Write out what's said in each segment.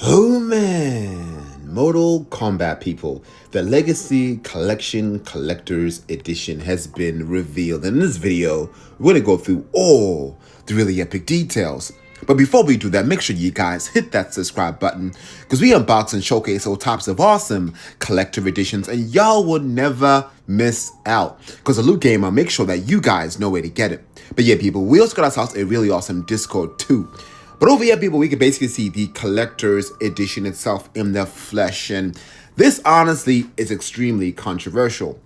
Oh man, Mortal Kombat people. The Legacy Collection Collector's Edition has been revealed. In this video, we're going to go through all the really epic details. But before we do that, make sure you guys hit that subscribe button because we unbox and showcase all types of awesome collector editions and y'all will never miss out. Because a Loot Gamer, make sure that you guys know where to get it. But yeah, people, we also got ourselves a really awesome Discord too. But over here, people, we can basically see the collector's edition itself in the flesh. And this, honestly, is extremely controversial.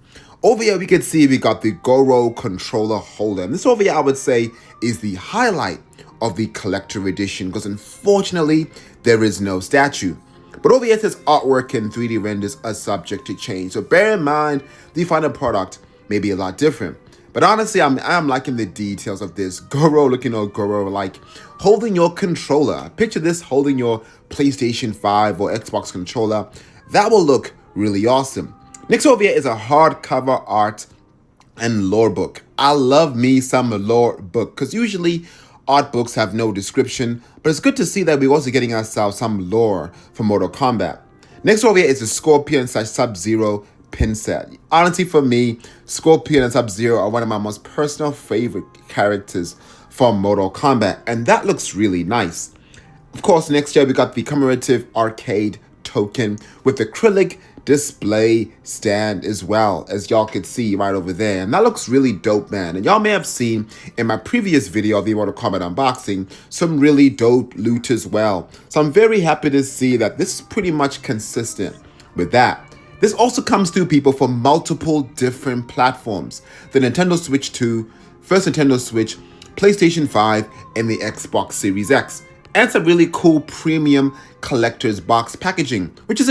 Over here, we can see we got the Goro controller holder. And this over here, I would say, is the highlight of the collector edition. Because unfortunately, there is no statue. But over here, it says artwork and 3D renders are subject to change. So bear in mind, the final product may be a lot different. But honestly, I'm liking the details of this. Goro looking all Goro, like holding your controller. Picture this holding your PlayStation 5 or Xbox controller. That will look really awesome. Next over here is a hardcover art and lore book. I love me some lore book because usually art books have no description. But it's good to see that we're also getting ourselves some lore for Mortal Kombat. Next over here is a Scorpion / Sub-Zero pin set. Honestly, for me, Scorpion and Sub-Zero are one of my most personal favorite characters from Mortal Kombat, and that looks really nice. Of course, next year we got the commemorative arcade token with acrylic display stand as well, as y'all could see right over there, and that looks really dope, man. And y'all may have seen in my previous video of the Mortal Kombat unboxing some really dope loot as well. So I'm very happy to see that this is pretty much consistent with that. This also comes to people for multiple different platforms. The Nintendo Switch 2, first Nintendo Switch, PlayStation 5, and the Xbox Series X. And some really cool premium collector's box packaging, which is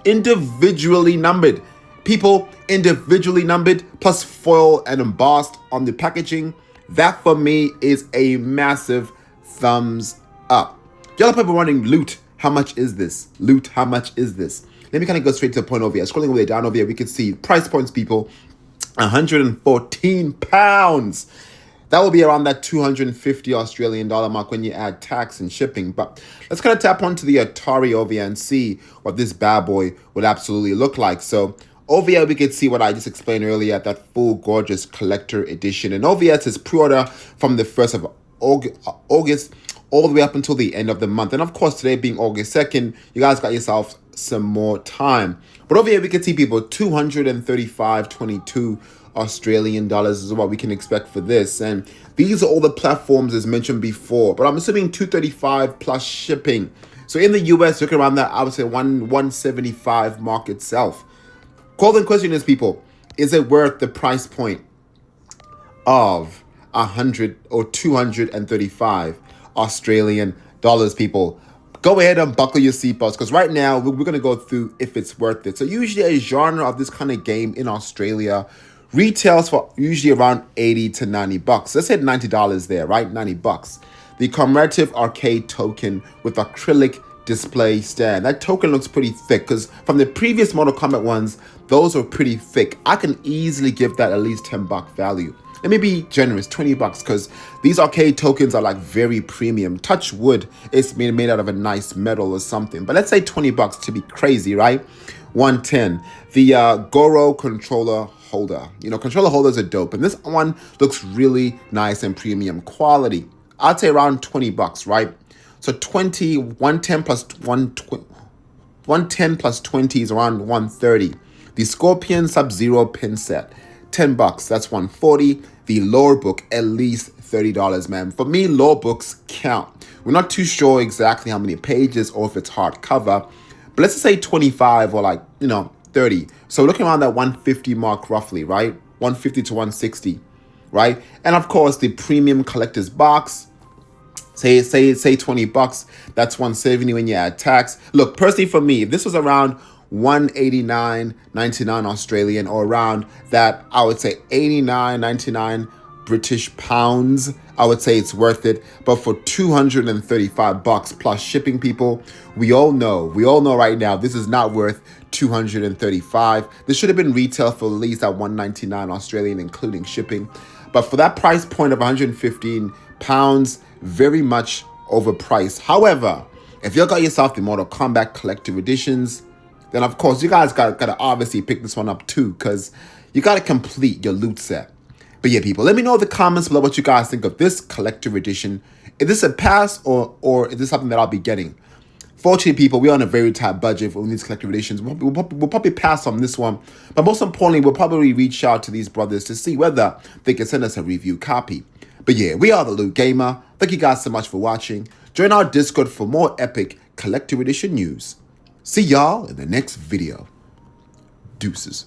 individually numbered. People, individually numbered, plus foil and embossed on the packaging. That for me is a massive thumbs up. Y'all are probably wondering, loot, how much is this? Loot, how much is this? Let me kind of go straight to the point over here. Scrolling all the way down over here, we can see price points, people. £114. That will be around that 250 Australian dollar mark when you add tax and shipping. But let's kind of tap onto the Atari over here and see what this bad boy would absolutely look like. So over here, we can see what I just explained earlier, that full gorgeous collector edition. And over here, it says pre-order from the 1st of August all the way up until the end of the month. And of course, today being August 2nd, you guys got yourself some more time. But over here, we can see, people, 235.22 Australian dollars is what we can expect for this. And these are all the platforms as mentioned before, but I'm assuming 235 plus shipping. So in the US, looking around that, I would say 175 mark itself. Golden question is, people, is it worth the price point of 100 or 235 Australian dollars, people? Go ahead and buckle your seatbelts because right now we're going to go through if it's worth it. So usually a genre of this kind of game in Australia retails for usually around 80 to 90 bucks. Let's hit $90 there, right? 90 bucks. The commemorative arcade token with acrylic display stand. That token looks pretty thick because from the previous Mortal Kombat ones, those are pretty thick. I can easily give that at least 10 buck value. Let me be generous, 20 bucks, because these arcade tokens are like very premium. Touch wood, it's made out of a nice metal or something. But let's say 20 bucks to be crazy, right? 110. The Goro controller holder. You know, controller holders are dope. And this one looks really nice and premium quality. I'd say around 20 bucks, right? So 110 plus 20 is around 130. The Scorpion Sub-Zero pin set, 10 bucks, that's 140. The lore book, at least $30, man. For me, lore books count. We're not too sure exactly how many pages or if it's hardcover, but let's just say 25 or 30. So we're looking around that 150 mark roughly, right? 150 to 160, right? And of course, the premium collector's box, say 20 bucks, that's 170 when you add tax. Look, personally for me, if this was around 189.99 Australian or around that, I would say 89.99 British pounds, I would say it's worth it. But for 235 bucks plus shipping, people, we all know right now this is not worth 235. This should have been retail for at least at 199 Australian including shipping. But for that price point of 115 pounds, very much overpriced. However, If you got yourself the Mortal Kombat Collector Editions, then of course you guys gotta obviously pick this one up too, because you gotta complete your loot set. But yeah, people, let me know in the comments below what you guys think of this Collector Edition. Is this a pass or is this something that I'll be getting? Fortunately, people, we're on a very tight budget for these Collector Editions. We'll probably pass on this one. But most importantly, we'll probably reach out to these brothers to see whether they can send us a review copy. But yeah, we are the Loot Gamer. Thank you guys so much for watching. Join our Discord for more epic Collector Edition news. See y'all in the next video. Deuces.